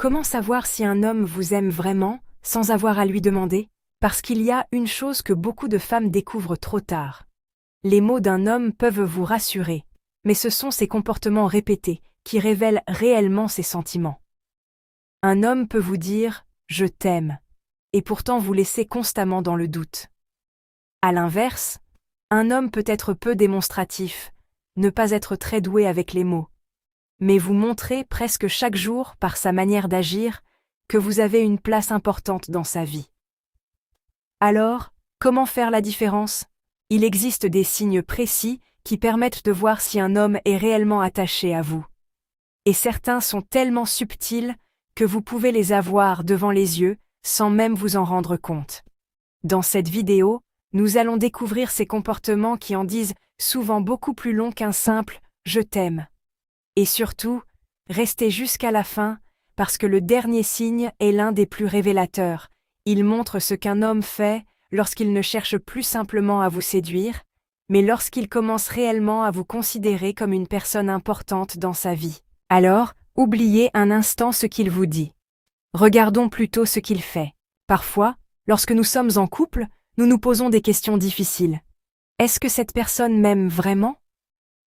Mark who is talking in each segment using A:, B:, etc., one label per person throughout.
A: Comment savoir si un homme vous aime vraiment, sans avoir à lui demander? Parce qu'il y a une chose que beaucoup de femmes découvrent trop tard. Les mots d'un homme peuvent vous rassurer, mais ce sont ses comportements répétés qui révèlent réellement ses sentiments. Un homme peut vous dire « je t'aime », et pourtant vous laisser constamment dans le doute. À l'inverse, un homme peut être peu démonstratif, ne pas être très doué avec les mots, mais vous montrer presque chaque jour par sa manière d'agir que vous avez une place importante dans sa vie. Alors, comment faire la différence? Il existe des signes précis qui permettent de voir si un homme est réellement attaché à vous. Et certains sont tellement subtils que vous pouvez les avoir devant les yeux sans même vous en rendre compte. Dans cette vidéo, nous allons découvrir ces comportements qui en disent souvent beaucoup plus long qu'un simple « je t'aime ». Et surtout, restez jusqu'à la fin, parce que le dernier signe est l'un des plus révélateurs. Il montre ce qu'un homme fait lorsqu'il ne cherche plus simplement à vous séduire, mais lorsqu'il commence réellement à vous considérer comme une personne importante dans sa vie. Alors, oubliez un instant ce qu'il vous dit. Regardons plutôt ce qu'il fait. Parfois, lorsque nous sommes en couple, nous nous posons des questions difficiles. Est-ce que cette personne m'aime vraiment?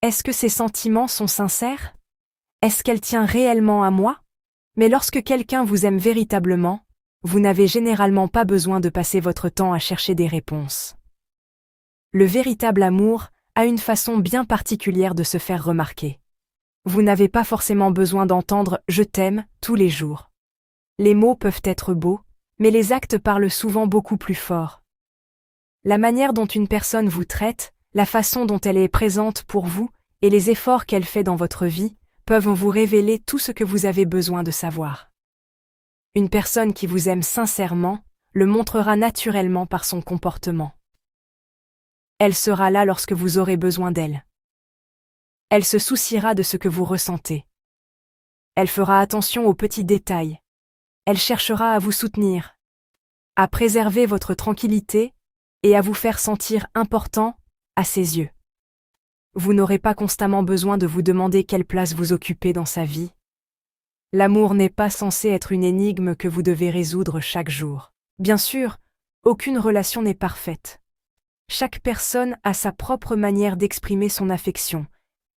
A: Est-ce que ses sentiments sont sincères? Est-ce qu'elle tient réellement à moi? Mais lorsque quelqu'un vous aime véritablement, vous n'avez généralement pas besoin de passer votre temps à chercher des réponses. Le véritable amour a une façon bien particulière de se faire remarquer. Vous n'avez pas forcément besoin d'entendre « je t'aime » tous les jours. Les mots peuvent être beaux, mais les actes parlent souvent beaucoup plus fort. La manière dont une personne vous traite, la façon dont elle est présente pour vous et les efforts qu'elle fait dans votre vie peuvent vous révéler tout ce que vous avez besoin de savoir. Une personne qui vous aime sincèrement le montrera naturellement par son comportement. Elle sera là lorsque vous aurez besoin d'elle. Elle se souciera de ce que vous ressentez. Elle fera attention aux petits détails. Elle cherchera à vous soutenir, à préserver votre tranquillité et à vous faire sentir important à ses yeux. Vous n'aurez pas constamment besoin de vous demander quelle place vous occupez dans sa vie. L'amour n'est pas censé être une énigme que vous devez résoudre chaque jour. Bien sûr, aucune relation n'est parfaite. Chaque personne a sa propre manière d'exprimer son affection,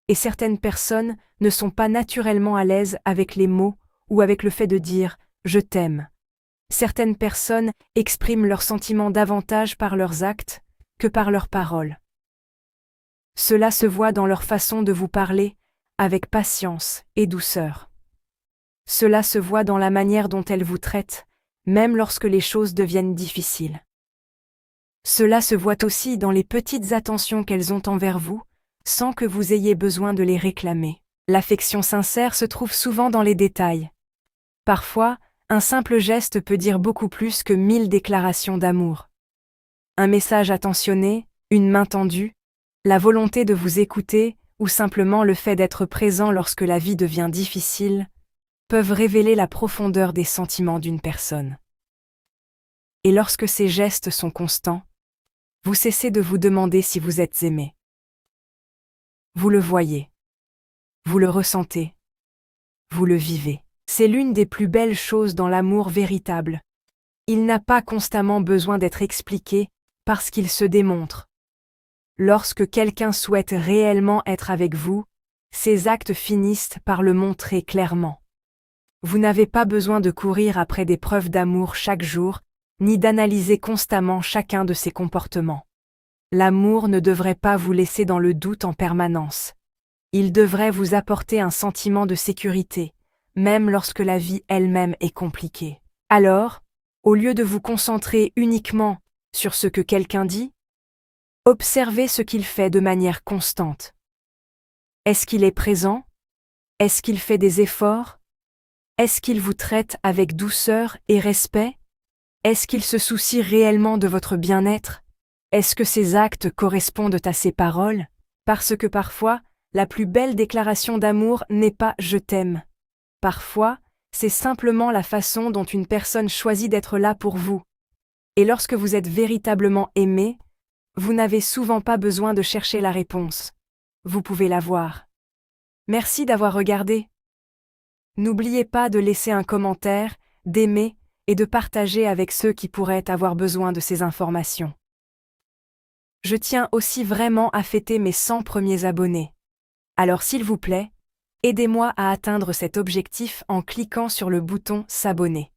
A: et certaines personnes ne sont pas naturellement à l'aise avec les mots ou avec le fait de dire « je t'aime ». Certaines personnes expriment leurs sentiments davantage par leurs actes que par leurs paroles. Cela se voit dans leur façon de vous parler, avec patience et douceur. Cela se voit dans la manière dont elles vous traitent, même lorsque les choses deviennent difficiles. Cela se voit aussi dans les petites attentions qu'elles ont envers vous, sans que vous ayez besoin de les réclamer. L'affection sincère se trouve souvent dans les détails. Parfois, un simple geste peut dire beaucoup plus que 1000 déclarations d'amour. Un message attentionné, une main tendue, la volonté de vous écouter ou simplement le fait d'être présent lorsque la vie devient difficile peuvent révéler la profondeur des sentiments d'une personne. Et lorsque ces gestes sont constants, vous cessez de vous demander si vous êtes aimé. Vous le voyez. Vous le ressentez. Vous le vivez. C'est l'une des plus belles choses dans l'amour véritable. Il n'a pas constamment besoin d'être expliqué parce qu'il se démontre. Lorsque quelqu'un souhaite réellement être avec vous, ses actes finissent par le montrer clairement. Vous n'avez pas besoin de courir après des preuves d'amour chaque jour, ni d'analyser constamment chacun de ses comportements. L'amour ne devrait pas vous laisser dans le doute en permanence. Il devrait vous apporter un sentiment de sécurité, même lorsque la vie elle-même est compliquée. Alors, au lieu de vous concentrer uniquement sur ce que quelqu'un dit, observez ce qu'il fait de manière constante. Est-ce qu'il est présent? Est-ce qu'il fait des efforts? Est-ce qu'il vous traite avec douceur et respect? Est-ce qu'il se soucie réellement de votre bien-être? Est-ce que ses actes correspondent à ses paroles? Parce que parfois, la plus belle déclaration d'amour n'est pas « je t'aime ». Parfois, c'est simplement la façon dont une personne choisit d'être là pour vous. Et lorsque vous êtes véritablement aimé, vous n'avez souvent pas besoin de chercher la réponse. Vous pouvez la voir. Merci d'avoir regardé. N'oubliez pas de laisser un commentaire, d'aimer et de partager avec ceux qui pourraient avoir besoin de ces informations. Je tiens aussi vraiment à fêter mes 100 premiers abonnés. Alors s'il vous plaît, aidez-moi à atteindre cet objectif en cliquant sur le bouton S'abonner.